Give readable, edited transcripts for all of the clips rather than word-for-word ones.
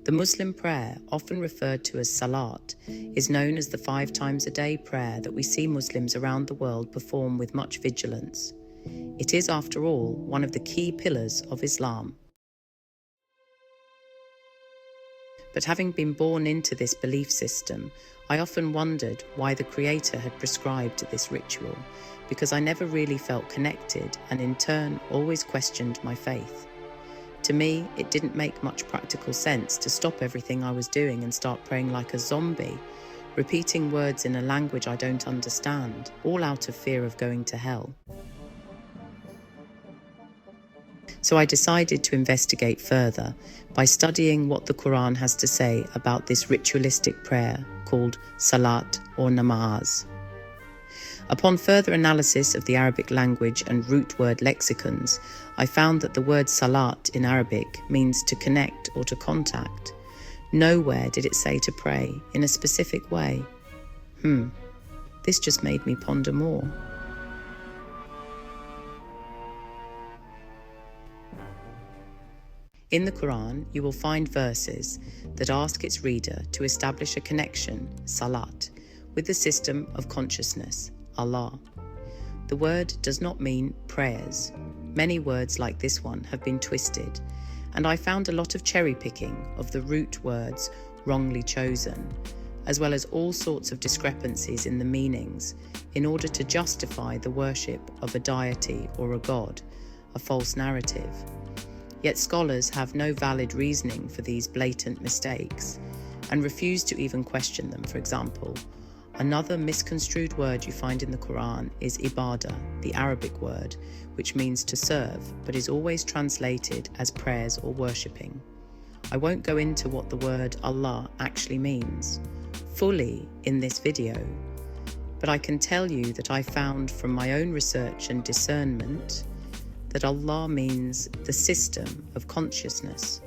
The Muslim prayer, often referred to as Salat, is known as the 5 times a day prayer that we see Muslims around the world perform with much vigilance. It is, after all, one of the key pillars of Islam. But having been born into this belief system, I often wondered why the Creator had prescribed this ritual, because I never really felt connected and in turn always questioned my faith. To me, it didn't make much practical sense to stop everything I was doing and start praying like a zombie, repeating words in a language I don't understand, all out of fear of going to hell. So I decided to investigate further by studying what the Quran has to say about this ritualistic prayer called Salat or Namaz. Upon further analysis of the Arabic language and root word lexicons, I found that the word Salat in Arabic means to connect or to contact. Nowhere did it say to pray in a specific way. This just made me ponder more. In the Quran, you will find verses that ask its reader to establish a connection, salat, with the system of consciousness, Allah. The word does not mean prayers. Many words like this one have been twisted, and I found a lot of cherry-picking of the root words wrongly chosen, as well as all sorts of discrepancies in the meanings in order to justify the worship of a deity or a god, a false narrative. Yet scholars have no valid reasoning for these blatant mistakes and refuse to even question them. For example, another misconstrued word you find in the Quran is ibadah, the Arabic word, which means to serve, but is always translated as prayers or worshipping. I won't go into what the word Allah actually means fully in this video, but I can tell you that I found from my own research and discernment that Allah means the system of consciousness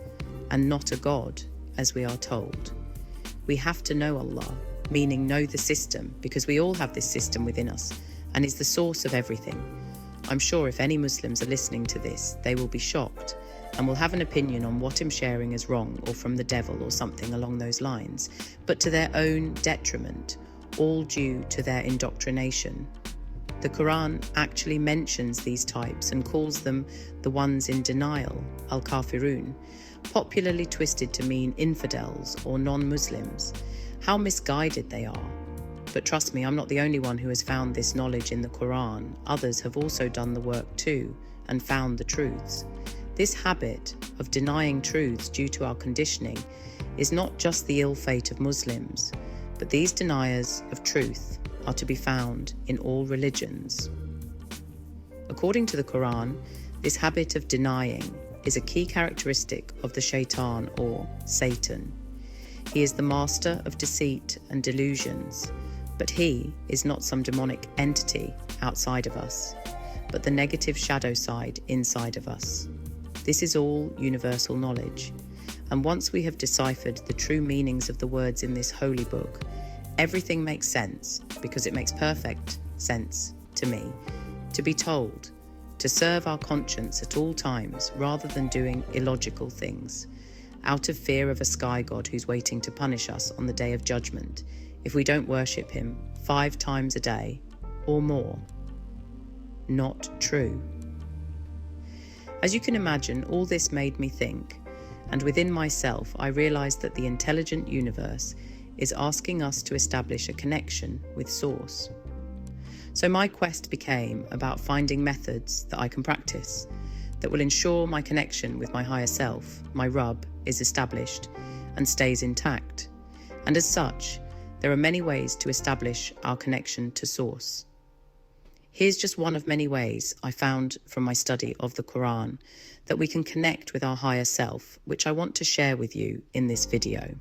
and not a God, as we are told. We have to know Allah, meaning know the system, because we all have this system within us and is the source of everything. I'm sure if any Muslims are listening to this, they will be shocked and will have an opinion on what I'm sharing as wrong or from the devil or something along those lines, but to their own detriment, all due to their indoctrination. The Quran actually mentions these types and calls them the ones in denial, al-kafirun, popularly twisted to mean infidels or non-Muslims. How misguided they are. But trust me, I'm not the only one who has found this knowledge in the Quran. Others have also done the work too and found the truths. This habit of denying truths due to our conditioning is not just the ill fate of Muslims, but these deniers of truth are to be found in all religions. According to the Quran, this habit of denying is a key characteristic of the shaitan or Satan. He is the master of deceit and delusions, but he is not some demonic entity outside of us, but the negative shadow side inside of us. This is all universal knowledge, and once we have deciphered the true meanings of the words in this holy book, everything makes sense, because it makes perfect sense to me, to be told to serve our conscience at all times rather than doing illogical things, out of fear of a sky god who's waiting to punish us on the day of judgment if we don't worship him 5 times a day or more. Not true. As you can imagine, all this made me think, and within myself I realized that the intelligent universe is asking us to establish a connection with Source. So my quest became about finding methods that I can practice that will ensure my connection with my higher self, my Rabb, is established and stays intact. And as such, there are many ways to establish our connection to Source. Here's just one of many ways I found from my study of the Quran that we can connect with our higher self, which I want to share with you in this video.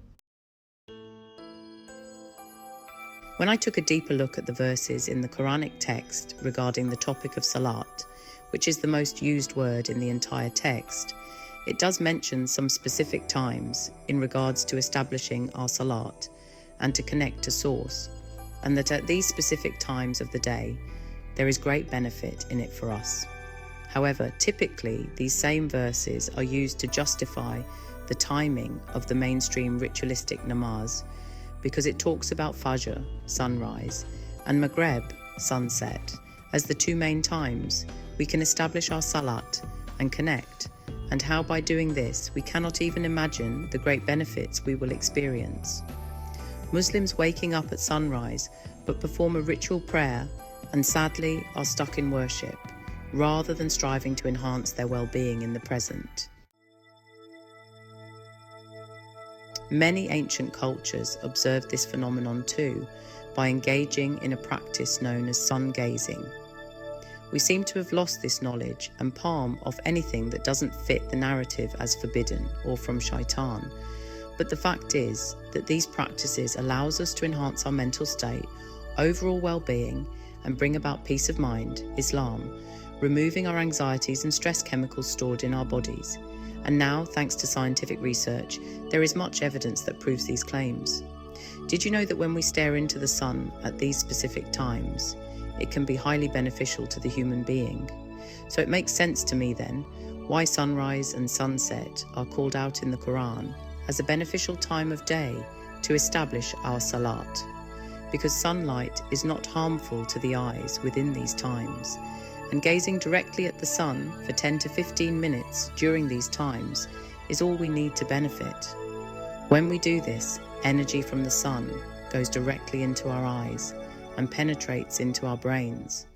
When I took a deeper look at the verses in the Quranic text regarding the topic of Salat, which is the most used word in the entire text, it does mention some specific times in regards to establishing our Salat and to connect to Source, and that at these specific times of the day, there is great benefit in it for us. However, typically these same verses are used to justify the timing of the mainstream ritualistic namaz, because it talks about Fajr, sunrise, and Maghrib, sunset, as the two main times we can establish our Salat and connect, and how by doing this we cannot even imagine the great benefits we will experience. Muslims waking up at sunrise but perform a ritual prayer and sadly are stuck in worship, rather than striving to enhance their well-being in the present. Many ancient cultures observed this phenomenon too by engaging in a practice known as sun gazing. We seem to have lost this knowledge and palm off anything that doesn't fit the narrative as forbidden or from shaitan. But the fact is that these practices allows us to enhance our mental state, overall well-being, and bring about peace of mind, Islam, removing our anxieties and stress chemicals stored in our bodies. And now, thanks to scientific research, there is much evidence that proves these claims. Did you know that when we stare into the sun at these specific times, it can be highly beneficial to the human being? So it makes sense to me then why sunrise and sunset are called out in the Quran as a beneficial time of day to establish our Salat, because sunlight is not harmful to the eyes within these times, and gazing directly at the sun for 10 to 15 minutes during these times is all we need to benefit. When we do this, energy from the sun goes directly into our eyes and penetrates into our brains.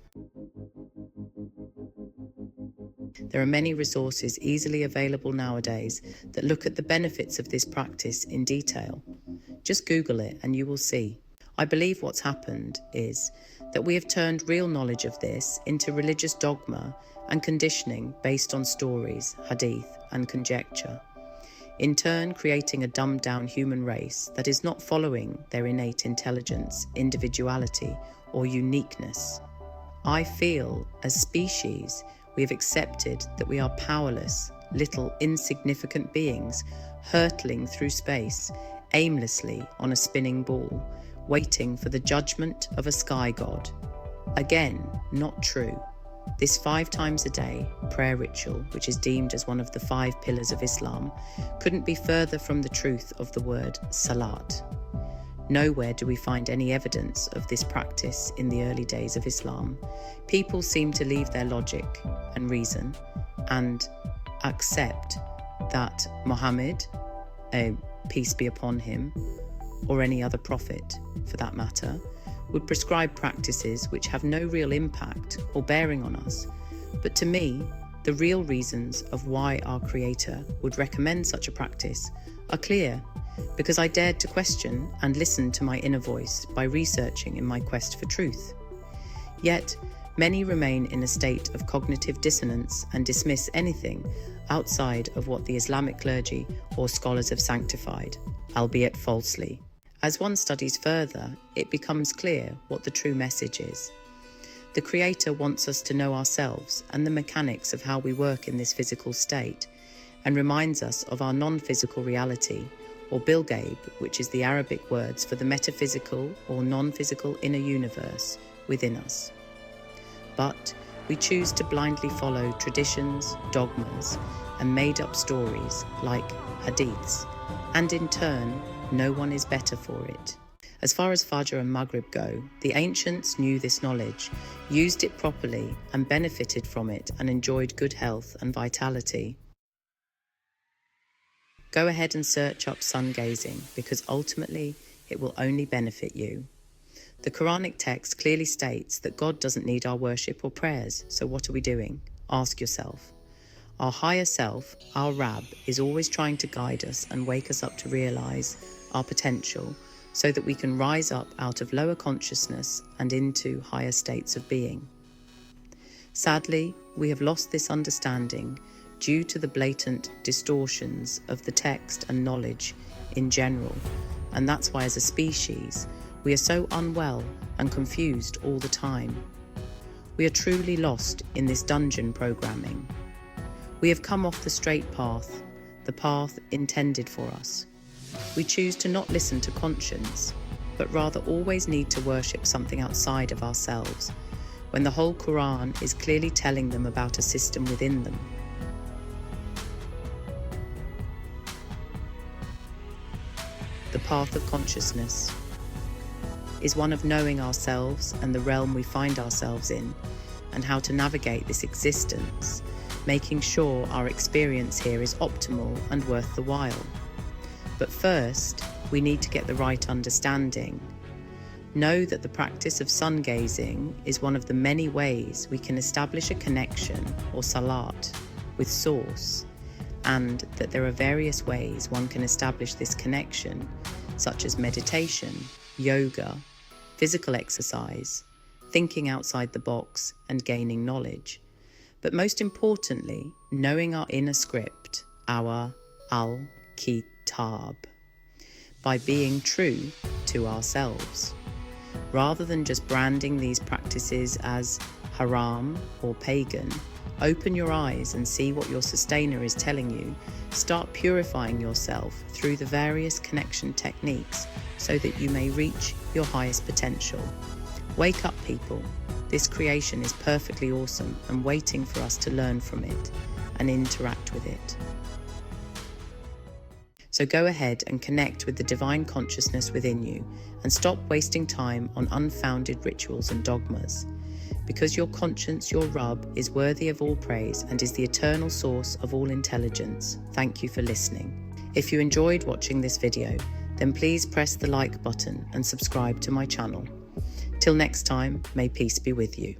There are many resources easily available nowadays that look at the benefits of this practice in detail. Just Google it and you will see. I believe what's happened is that we have turned real knowledge of this into religious dogma and conditioning based on stories, hadith, and conjecture, in turn creating a dumbed-down human race that is not following their innate intelligence, individuality, or uniqueness. I feel, as species, we have accepted that we are powerless, little insignificant beings hurtling through space, aimlessly on a spinning ball, waiting for the judgment of a sky god. Again, not true. This 5 times a day prayer ritual, which is deemed as one of the 5 pillars of Islam, couldn't be further from the truth of the word Salat. Nowhere do we find any evidence of this practice in the early days of Islam. People seem to leave their logic and reason and accept that Muhammad, peace be upon him, or any other prophet for that matter, would prescribe practices which have no real impact or bearing on us. But to me, the real reasons of why our Creator would recommend such a practice are clear, because I dared to question and listen to my inner voice by researching in my quest for truth. Yet, many remain in a state of cognitive dissonance and dismiss anything outside of what the Islamic clergy or scholars have sanctified, albeit falsely. As one studies further, it becomes clear what the true message is. The Creator wants us to know ourselves and the mechanics of how we work in this physical state, and reminds us of our non-physical reality, or bilgaib, which is the Arabic words for the metaphysical or non-physical inner universe within us. But we choose to blindly follow traditions, dogmas, and made-up stories like hadiths, and in turn, no one is better for it. As far as Fajr and Maghrib go, the ancients knew this knowledge, used it properly, and benefited from it and enjoyed good health and vitality. Go ahead and search up sun gazing, because ultimately it will only benefit you. The Quranic text clearly states that God doesn't need our worship or prayers, so what are we doing? Ask yourself. Our higher self, our Rab, is always trying to guide us and wake us up to realize our potential so that we can rise up out of lower consciousness and into higher states of being. Sadly, we have lost this understanding due to the blatant distortions of the text and knowledge in general, and that's why as a species we are so unwell and confused all the time. We are truly lost in this dungeon programming. We have come off the straight path, the path intended for us. We choose to not listen to conscience, but rather always need to worship something outside of ourselves, when the whole Quran is clearly telling them about a system within them. the path of consciousness, is one of knowing ourselves and the realm we find ourselves in, and how to navigate this existence, making sure our experience here is optimal and worth the while. But first, we need to get the right understanding. Know that the practice of sun gazing is one of the many ways we can establish a connection, or salat, with Source, and that there are various ways one can establish this connection, such as meditation, yoga, physical exercise, thinking outside the box, and gaining knowledge. But most importantly, knowing our inner script, our al-kitab, by being true to ourselves. Rather than just branding these practices as haram or pagan, open your eyes and see what your sustainer is telling you. Start purifying yourself through the various connection techniques so that you may reach your highest potential. Wake up, people. This creation is perfectly awesome and waiting for us to learn from it and interact with it. So go ahead and connect with the divine consciousness within you and stop wasting time on unfounded rituals and dogmas. Because your conscience, your Rabb, is worthy of all praise and is the eternal source of all intelligence. Thank you for listening. If you enjoyed watching this video, then please press the like button and subscribe to my channel. Till next time, may peace be with you.